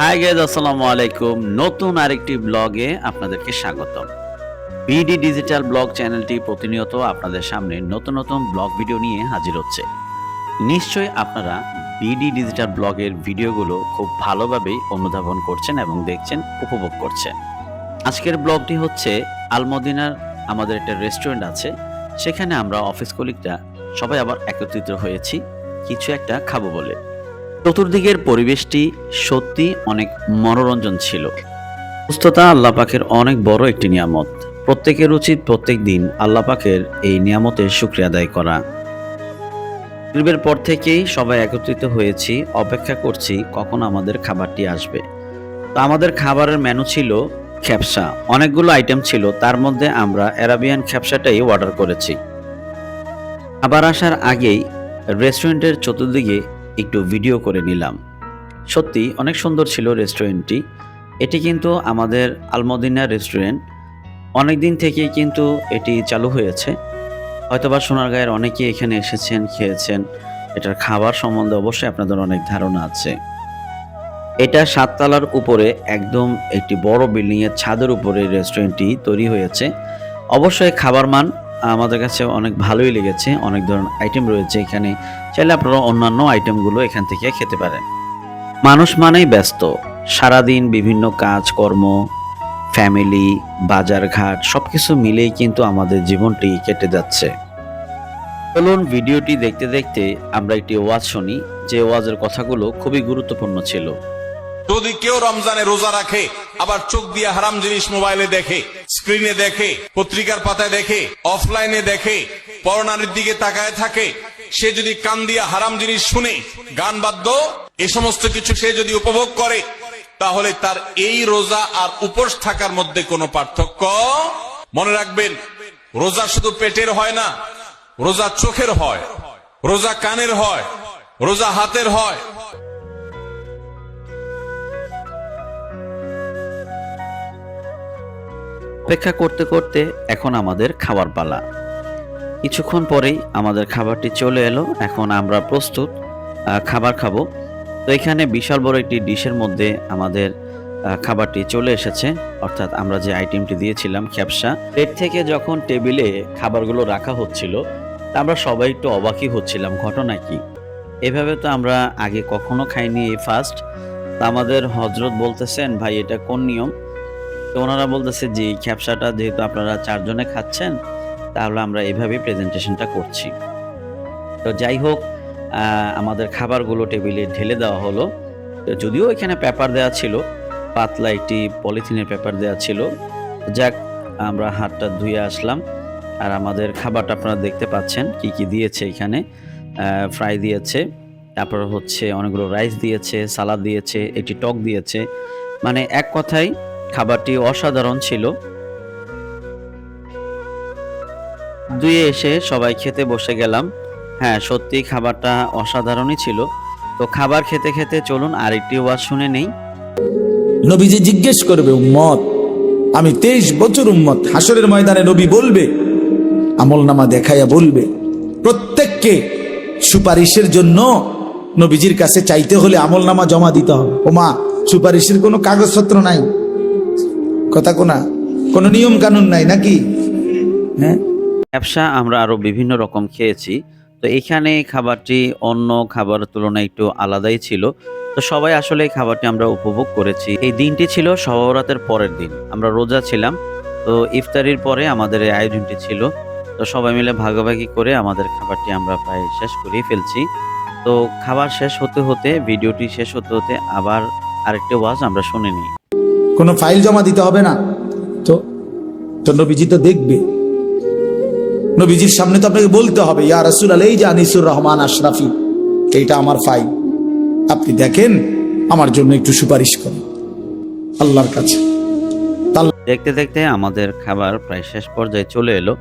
Hi guys, আসসালামু আলাইকুম। নতুন আরেকটি ব্লগে আপনাদেরকে স্বাগতম। বিডি ডিজিটাল ব্লগ চ্যানেলটি প্রতিনিয়ত আপনাদের সামনে নতুন নতুন ব্লগ ভিডিও নিয়ে হাজির হচ্ছে। নিশ্চয়ই আপনারা বিডি ডিজিটাল ব্লগের ভিডিওগুলো খুব ভালোভাবেই অনুধাবন করছেন এবং দেখছেন, উপভোগ করছেন। আজকের ব্লগটি হচ্ছে আলমদিনার আমাদের একটা রেস্টুরেন্ট আছে, সেখানে আমরা অফিস কলিগরা সবাই আবার একত্রিত হয়েছি কিছু একটা খাবো বলে। চতুর্দিকের পরিবেশটি সত্যি অনেক মনোরঞ্জন ছিল। সুস্থতা আল্লাহ পাকের অনেক বড় একটি নিয়ামত। প্রত্যেকের উচিত প্রত্যেক দিন আল্লাহ পাকের এই নিয়ামতের শুকরিয়া আদায় করা। মাগরিবের পর থেকেই সবাই একত্রিত হয়েছি, অপেক্ষা করছি কখন আমাদের খাবারটি আসবে। তো আমাদের খাবারের মেনু ছিল খ্যাপসা, অনেকগুলো আইটেম ছিল, তার মধ্যে আমরা অ্যারাবিয়ান খ্যাপসাটাই অর্ডার করেছি। খাবার আসার আগেই রেস্টুরেন্টের চতুর্দিকে একটু ভিডিও করে নিলাম। সত্যি অনেক সুন্দর ছিল রেস্টুরেন্টটি। এটি কিন্তু আমাদের আলমদিনা রেস্টুরেন্ট, অনেক দিন থেকেই কিন্তু এটি চালু হয়েছে। হয়তোবা সোনারগাঁয়ের অনেকেই এখানে এসেছেন, খেয়েছেন। এটার খাবার সম্বন্ধে অবশ্যই আপনাদের অনেক ধারণা আছে। এটা 7 তলার উপরে একদম একটি বড় বিল্ডিংয়ের ছাদের উপরে রেস্টুরেন্টটি তৈরি হয়েছে। অবশ্যই খাবার মান আমাদের কাছে অনেক ভালোই লেগেছে। অনেক ধরনের আইটেম রয়েছে এখানে, চাইলে আপনারা অন্যান্য আইটেমগুলো এখান থেকে খেতে পারেন। মানুষ মানেই ব্যস্ত, সারাদিন বিভিন্ন কাজকর্ম, ফ্যামিলি, বাজারঘাট সবকিছু মিলেই কিন্তু আমাদের জীবনটি কেটে যাচ্ছে। চলুন ভিডিওটি দেখতে দেখতে আমরা একটি ওয়াজ শুনি, যে ওয়াজের কথাগুলো খুবই গুরুত্বপূর্ণ ছিল। যদি কেউ রমজানে রোজা রাখে, আবার চোখ দিয়ে হারাম জিনিস মোবাইলে দেখে, স্ক্রিনে দেখে, পত্রিকার পাতায় দেখে, অফলাইনে দেখে, পরনারীর দিকে তাকায় থাকে, সে যদি কান দিয়ে হারাম জিনিস শুনে, গান বাদ্য এ সমস্ত কিছু সে যদি উপভোগ করে, তাহলে তার এই রোজা আর উপোস থাকার মধ্যে কোনো পার্থক্য। মনে রাখবেন, রোজা শুধু পেটের হয় না, রোজা চোখের হয়, রোজা কানের হয়, রোজা হাতের হয়। অপেক্ষা করতে করতে এখন আমাদের খাবার পালা। কিছুক্ষণ পরেই আমাদের খাবারটি চলে এলো। এখন আমরা প্রস্তুত খাবার খাবো। তো এখানে বিশাল বড় একটি ডিশের মধ্যে আমাদের খাবারটি চলে এসেছে, অর্থাৎ আমরা যে আইটেমটি দিয়েছিলাম খ্যাপসা। প্লেট থেকে যখন টেবিলে খাবারগুলো রাখা হচ্ছিল, তা আমরা সবাই একটু অবাকই হচ্ছিলাম, ঘটনা কি, এভাবে তো আমরা আগে কখনো খাইনি, এই ফার্স্ট। তা আমাদের হজরত বলতেছেন, ভাই এটা কোন নিয়ম? তো ওনারা বলতেছে যে খ্যাপসাটা যেহেতু আপনারা 4 জনে খাচ্ছেন, তাহলে আমরা এইভাবেই প্রেজেন্টেশনটা করছি। তো যাই হোক, আমাদের খাবারগুলো টেবিলে ঢেলে দেওয়া হলো। তো যদিও এখানে পেপার দেওয়া ছিল, পাতলা একটি পলিথিনের পেপার দেওয়া ছিল। যাক, আমরা হাতটা ধুয়ে আসলাম। আর আমাদের খাবারটা আপনারা দেখতে পাচ্ছেন কি কি দিয়েছে এখানে। ফ্রাই দিয়েছে, তারপর হচ্ছে অনেকগুলো রাইস দিয়েছে, সালাদ দিয়েছে, একটি টক দিয়েছে। মানে এক কথায় খাবারটি অসাধারণ ছিল। ধুয়ে এসে সবাই খেতে বসে গেলাম। হ্যাঁ, সত্যি খাবারটা অসাধারণই ছিল। তো খাবার খেতে খেতে চলুন আরেকটি ওয়াজ শুনে নেই। নবীজি জিজ্ঞেস করবে, উম্মত, আমি 23 বছর উম্মত। হাসরের ময়দানে নবী বলবে, আমলনামা দেখাইয়া বলবে, প্রত্যেককে সুপারিশের জন্য নবীজির কাছে চাইতে হলে আমলনামা জমা দিতে হবে। ওমা, সুপারিশের কোনো কাগজপত্র নাই, কথা কোনো নিয়ম কানুন নাই নাকি? হ্যাঁ, ব্যবসা আমরা আরো বিভিন্ন রকম খেয়েছি। তো এখানে খাবারটি অন্য খাবারের তুলনায় একটু আলাদাই ছিল। তো সবাই আসলে এই খাবারটি আমরা উপভোগ করেছি। এই দিনটি ছিল শবে বরাতের পরের দিন, আমরা রোজা ছিলাম। তো ইফতারির পরে আমাদের এই আয়োজনটি ছিল। তো সবাই মিলে ভাগাভাগি করে আমাদের খাবারটি আমরা প্রায় শেষ করেই ফেলছি। তো খাবার শেষ হতে হতে, ভিডিওটি শেষ হতে হতে আবার আরেকটি ওয়াজ আমরা শুনে নিই। কোনো ফাইল জমা দিতে হবে না। তো তো নবীজি তো দেখবে, নবীজির সামনে তো আপনাকে বলতে হবে, ইয়া রাসূলুল্লাহ, এই যে আনিসুর রহমান আশরাফি, এইটা আমার ফাইল, আপনি দেখেন, আমার জন্য একটু সুপারিশ করেন আল্লাহর কাছে। দেখতে দেখতে আমাদের খাবার প্রায় শেষ পর্যায়ে চলে এলো।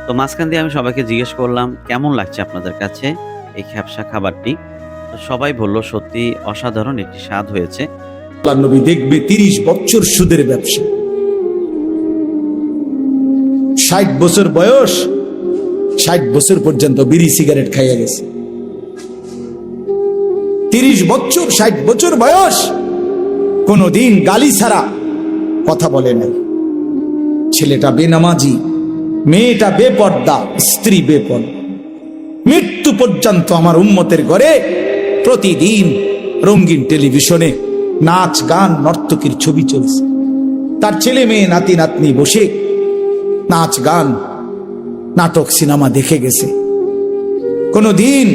তো মাঝখান দিয়ে আমি সবাইকে জিজ্ঞেস করলাম, কেমন লাগছে আপনাদের কাছে এই খ্যাপসা খাবারটি? তো সবাই বলল সত্যি অসাধারণ একটি স্বাদ হয়েছে। আল্লাহর নবী দেখবে 30 বছর সুদের ব্যবসা, 60 বছর বয়স, 60 বছর পর্যন্ত বিড়ি সিগারেট খাইয়া গেছে। 30 বছর, 60 বছর বয়স, কোনদিন গালি ছাড়া কথা বলে নাই। ছেলেটা বেনামাজি, মেয়েটা বেপর্দা, স্ত্রী বেপর্দা। মৃত্যু পর্যন্ত আমার উম্মতের ঘরে প্রতিদিন রঙিন টেলিভিশনে নাচ গান নর্তকীর ছবি চলছে। তার ছেলে মেয়ে নাতি নাতনি বসে নাচ গান নাটক সিনেমা দেখে গেছে। কোনদিন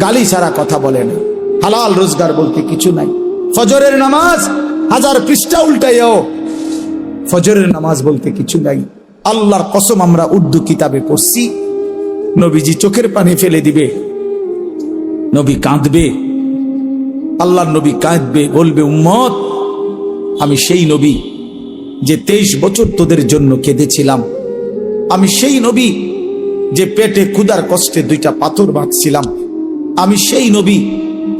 গালি ছাড়া কথা বলে না। হালাল রোজগার বলতে কিছু নাই। ফজরের নামাজ 1000 পৃষ্ঠা উল্টাইও, ফজরের নামাজ বলতে কিছু নাই। আল্লাহর কসম, আমরা উর্দু কিতাবে পড়ছি, নবীজি চোখের পানি ফেলে দিবে, নবী কাঁদবে, আল্লাহর নবী কাঁদবে, বলবে উম্মত আমি সেই নবী যে 23 বছর তোদের জন্য কেঁদেছিলাম। আমি সেই নবী যে পেটে ক্ষুধার কষ্টে 2টা পাথর বাঁধছিলাম। আমি সেই নবী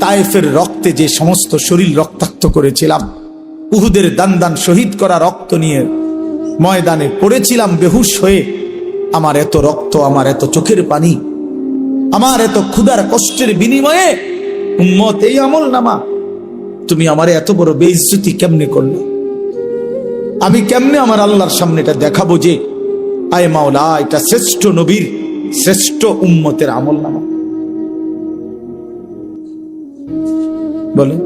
তায়েফের রক্তে যে সমস্ত শরীর রক্তাক্ত করেছিলাম। উহুদের দান শহীদ করা রক্ত নিয়ে ময়দানে পড়েছিলাম বেহুশ হয়ে। আমার এত রক্ত, আমার এত চোখের পানি, আমার এত ক্ষুধার কষ্টের বিনিময়ে উম্মত এই আমল নামা, তুমি আমার এত বড় বেইজ্জতি কেমনে করলে? আমি কেমনে আমার আল্লাহর সামনে এটা দেখাবো যে আয় মাওলা এটা শ্রেষ্ঠ নবীর শ্রেষ্ঠ উম্মতের আমল নামা? বলে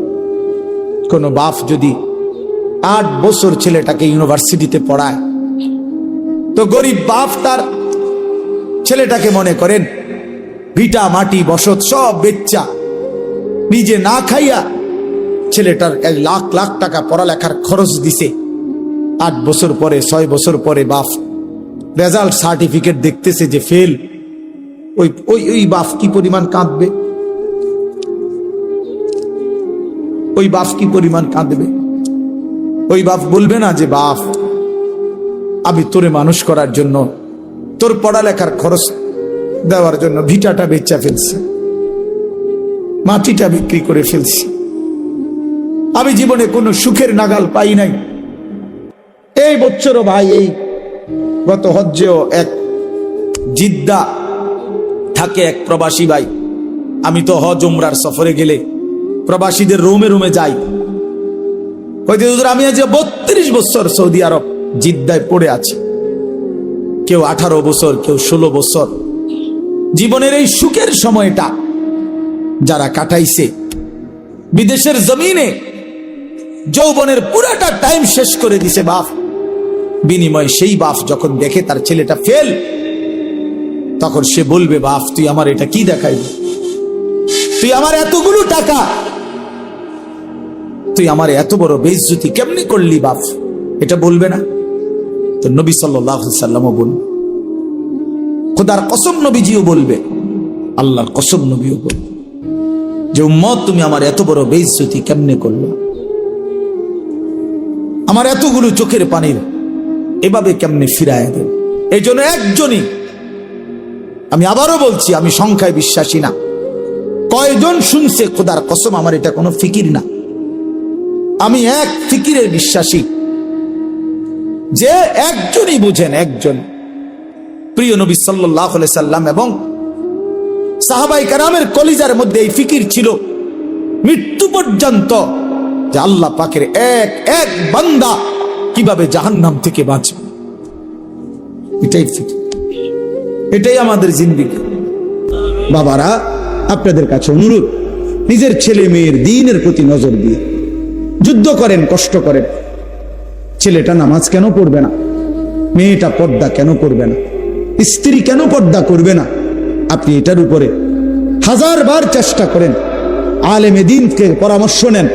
কোন বাপ যদি 8 বছর ছেলেটাকে ইউনিভার্সিটিতে পড়ায়, তো গরিব বাপ তার ছেলেটাকে মনে করেন ভিটা মাটি বসত সব বেচ্চা নিজে না খাইয়া ছেলেটার 1 লাখ লাখ টাকা পড়ালেখার খরচ দিছে। 8 বছর পরে 6 বছর পরে বাপ রেজাল্ট সার্টিফিকেট দেখতেছে যে ফেল। ওই বাপ কি পরিমাণ কাঁদবে? ওই বাপ কি পরিমাণ কাঁদবে? ওই বাপ বলবে না যে বাপ আমি তোরে মানুষ করার জন্য, তোর পড়ালেখার খরচ দেওয়ার জন্য ভিটাটা বেচা ফেলছি, মাটিটা বিক্রি করে ফেলছি, আমি জীবনে কোনো সুখের নাগাল পাই নাই। এই বছরও ভাই, এই গত হজ্জেও এক জিদ্দা থাকে এক প্রবাসী ভাই। আমি তো হজ উমরার সফরে গেলে প্রবাসীদের রুমে রুমে যাই। আমি আজ 32 বছর সৌদি আরব জিদ্দায় পড়ে আছি। কেউ 18 বছর, কেউ 16 বছর। জীবনের এই সুখের সময়টা যারা কাটাইছে বিদেশের জমিনে, যৌবনের পুরাটা টাইম শেষ করে দিছে বাপ। বিনিময় সেই বাপ যখন দেখে তার ছেলেটা ফেল, তখন সে বলবে বাপ তুই আমার এটা কি দেখাইবি? তুই আমার এতগুলো টাকা, তুই আমার এত বড় বেইজ্জতি কেমনি করলি বাপ? এটা বলবে না? তো নবী সাল্লাল্লাহু আলাইহি সাল্লামও বলবে, খোদার কসম নবীজিও বলবে, আল্লাহর কসম নবীও বলবে যে উম্মত তুমি আমার এত বড় বেইজ্জতি কেমনে করলে? আমার এতগুলো চোখের পানির এভাবে কেমনে ফিরায় দেন? এই জন্য একজনই, আমি আবারও বলছি, আমি সংখ্যায় বিশ্বাসী না। কয়জন শুনছে খোদার কসম আমার এটা কোনো ফিকির না। আমি এক ফিকিরের বিশ্বাসী যে একজনই বুঝেন, একজন প্রিয় নবী সাল্লাল্লাহু আলাইহি সাল্লাম এবং সাহাবায়ে কেরামের কলিজার মধ্যে এই ফিকির ছিল মৃত্যু পর্যন্ত যে আল্লাহ পাকের এক এক বান্দা কিভাবে জাহান্নাম থেকে বাঁচবে। এটাই ফিকির, এটাই আমাদের জিন্দেগি। বাবারা, আপনাদের কাছে অনুরোধ, নিজের ছেলে মেয়ের দ্বীনের প্রতি নজর দিয়ে যুদ্ধ করেন, কষ্ট করেন। ছেলেটা নামাজ কেন পড়বে না? মেয়েটা পর্দা কেন করবে না? স্ত্রী কেন পর্দা করবে না? আপনি এটার উপরে 1000 বার চেষ্টা করেন। আলেমে দ্বীনকে পরামর্শ নেন,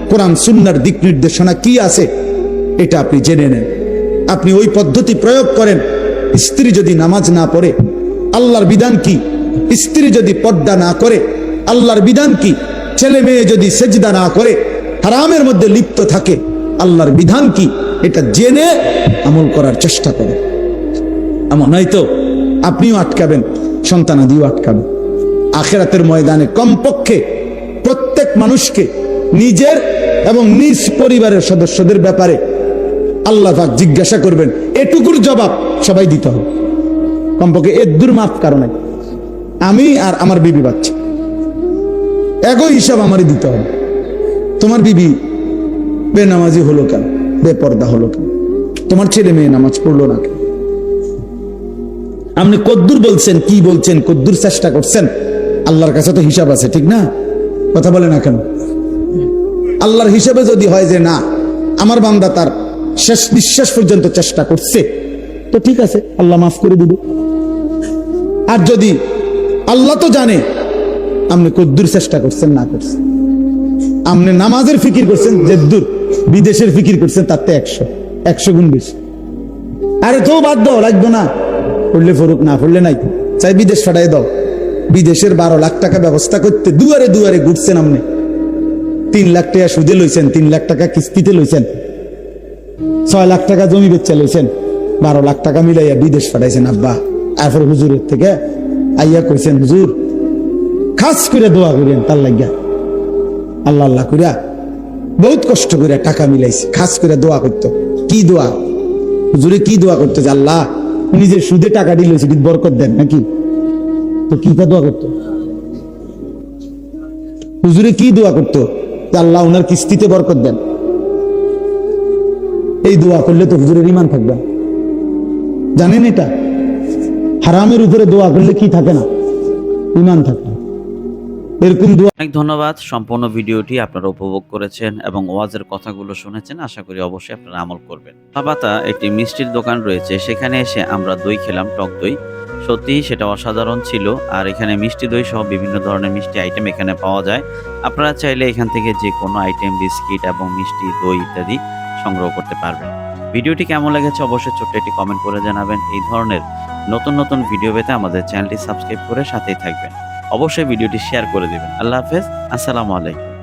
কোরআন সুন্নাহর দিক নির্দেশনা কি আছে এটা আপনি জেনে নেন। আপনি ওই পদ্ধতি প্রয়োগ করেন। স্ত্রী যদি নামাজ না পড়ে, আল্লাহর বিধান কি? স্ত্রী যদি পর্দা না করে, আল্লাহর বিধান কি? ছেলে মেয়ে যদি সেজদা না করে, হারামের মধ্যে লিপ্ত থাকে, আল্লাহর বিধান কি? এটা জেনে আমল করার চেষ্টা করেন। এমন নয়তো আপনিও আটকাবেন, সন্তানাদিও আটকাবেন। আখিরাতের ময়দানে কমপক্ষে প্রত্যেক মানুষকে নিজের এবং নিজ পরিবারের সদস্যদের ব্যাপারে আল্লাহ পাক জিজ্ঞাসা করবেন। এটুকুর জবাব সবাই দিতে হবে। কমপক্ষে এর মাফ কারণে আমি আর আমার বিবি বাচ্চা একই হিসাব আমারই দিতে হবে। তোমার বিবি বেনামাজি হলো কেন, বেপর্দা হলো কেন, তোমার ছেলে মেয়ে নামাজ পড়লো না কেন? আপনি কদ্দুর বলছেন, কি বলছেন, কদ্দুর চেষ্টা করছেন? আল্লাহর কাছে তো হিসাব আছে, ঠিক না? কথা বলে না কেন? আল্লাহর হিসাবে যদি হয় যে না, আমার বান্দা তার শেষ নিঃশ্বাস পর্যন্ত চেষ্টা করছে, তো ঠিক আছে, আল্লাহ মাফ করে দিবে। আর যদি আল্লাহ তো জানে আপনি কদ্দুর চেষ্টা করছেন না করছেন, আপনি নামাজের ফিকির করছেন যেদ্দুর, বিদেশের ফিকির করছেন তার তো 100 গুণ বেশি। আরে তো বাদ দাও, লাগবে না, পড়লে ফরুক, না পড়লে নাই, চাই বিদেশ ফাটাই দাও। বিদেশের 12 লাখ টাকা ব্যবস্থা করতে দুয়ারে দুয়ারে ঘুরছেন আপনি, 3 লাখ টাকা সুদে লইছেন, 3 লাখ টাকা কিস্তিতে লইছেন, 6 লাখ টাকা জমি বেচা লইছেন, 12 লাখ টাকা মিলাইয়া বিদেশ ফাটাইছেন আব্বা। এরপর হুজুরের থেকে আইয়া কইছেন, হুজুর খাস করে দোয়া করেন তার লাগিয়া, আল্লাহ আল্লাহ করিয়া বহুত কষ্ট করে টাকা মিলাইছে, খাস করে দোয়া করতো। কি দোয়া? হুজুরে কি দোয়া করতো যে আল্লাহ নিজের সুদে টাকা দিল, সেটি বরকত দেন নাকি? তো কি দোয়া করতো? হুজুরে কি দোয়া করতো যে আল্লাহ ওনার কিস্তিতে বরকত দেন। এই দোয়া করলে তো হুজুরের ঈমান থাকবে না, জানেন? এটা হারামের উপরে দোয়া করলে কি থাকে না? ঈমান থাকে। এরকম দোয়া। অনেক ধন্যবাদ। সম্পূর্ণ ভিডিওটি আপনারা উপভোগ করেছেন এবং ওয়াজের কথাগুলো শুনেছেন, আশা করি অবশ্যই আপনারা আমল করবেন। পাতা একটি মিষ্টির দোকান রয়েছে, সেখানে এসে আমরা দই খেলাম, টক দই। সত্যিই সেটা অসাধারণ ছিল। আর এখানে মিষ্টি দই সহ বিভিন্ন ধরনের মিষ্টি আইটেম এখানে পাওয়া যায়। আপনারা চাইলে এখান থেকে যে কোনো আইটেম, বিস্কিট এবং মিষ্টি দই ইত্যাদি সংগ্রহ করতে পারবেন। ভিডিওটি কেমন লেগেছে অবশ্যই ছোট্ট একটি কমেন্ট করে জানাবেন। এই ধরনের নতুন নতুন ভিডিও পেতে আমাদের চ্যানেলটি সাবস্ক্রাইব করে সাথেই থাকবেন। অবশ্যই ভিডিওটি শেয়ার করে দিবেন। আল্লাহ হাফেজ, আসসালামু আলাইকুম।